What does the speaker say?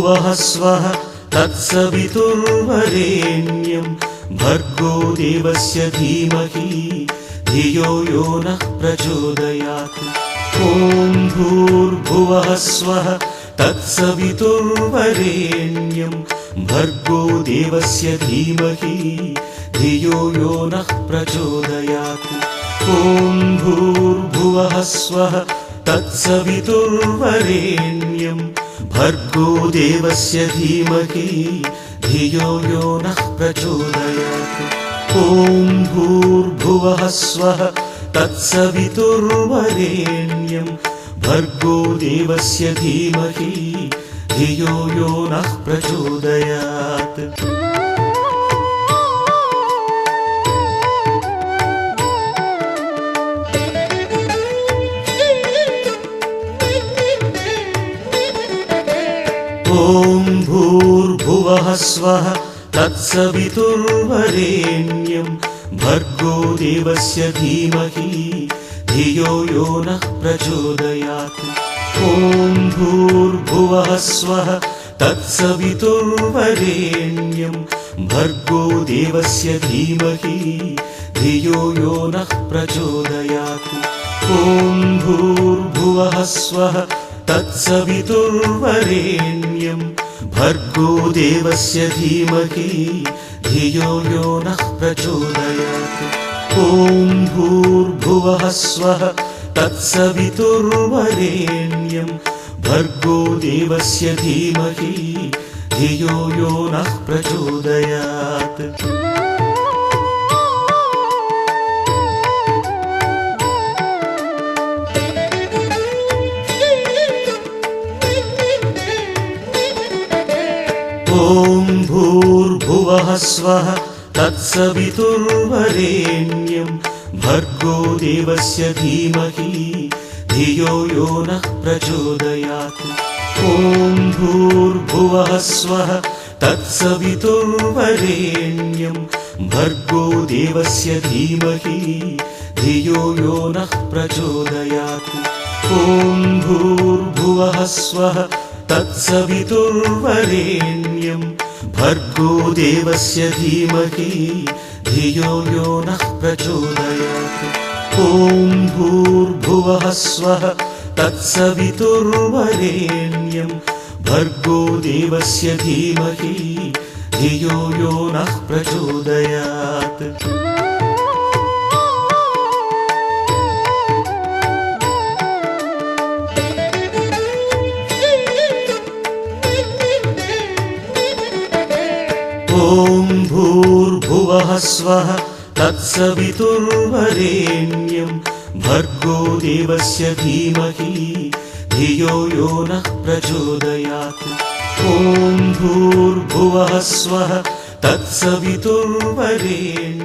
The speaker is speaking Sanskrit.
भूर्भुवः स्वः तत्सवितुर्वरेण्यं भर्गो देवस्य धीमहि धियो यो नः प्रचोदयात्। ॐ भूर्भुवः स्वः तत्सवितुर्वरेण्यं भर्गो देवस्य धीमहि धियो यो नः प्रचोदयात्। ॐ भूर्भुवः स्वः तत्सवितुर्वरेण्यं भर्गो देवस्य धीमहि धियो यो नः प्रचोदयात्। ॐ भूर्भुवः स्वः तत्सवितुर्वरेण्यं भर्गो देवस्य धीमहि धियो यो नः प्रचोदयात्। ॐ भूर्भुवः स्वः तत्सवितुर्वरेण्यं भर्गो देवस्य धीमहि धियो यो नः प्रचोदयात्। ॐ भूर्भुवः स्वः तत्सवितुर्वरेण्यं भर्गो देवस्य धीमहि धियो यो नः प्रचोदयात्। ॐ भूर्भुवः स्वः तत्सवितुर्वरेण्यं भर्गो देवस्य धीमहि धियो यो नः प्रचोदयात्। ॐ भूर्भुवः स्वः तत्सवितुर्वरेण्यं भर्गो देवस्य धीमहि धियो यो नः प्रचोदयात्। ॐ भूर्भुवः स्वः तत्सवितुर्वरेण्यं भर्गो देवस्य धीमहि धियो यो नः प्रचोदयात्। ॐ भूर्भुवः स्वः तत्सवितुर्वरेण्यं भर्गो देवस्य धीमहि धियो यो नः प्रचोदयात्। ॐ भूर्भुवः स्वः तत्सवितुर्वरेण्यं भर्गो देवस्य धीमहि धियो यो नः प्रचोदयात्। ॐ भूर्भुवः स्वः तत्सवितुर्वरेण्यं भर्गो देवस्य धीमहि धियो यो नः प्रचोदयात्। ॐ भूर्भुवः स्वः तत्सवितुर्वरेण्यं भर्गो देवस्य धीमहि धियो यो नः प्रचोदयात्। ॐ भूर्भुवः स्वः तत्सवितुर्वरेण्यं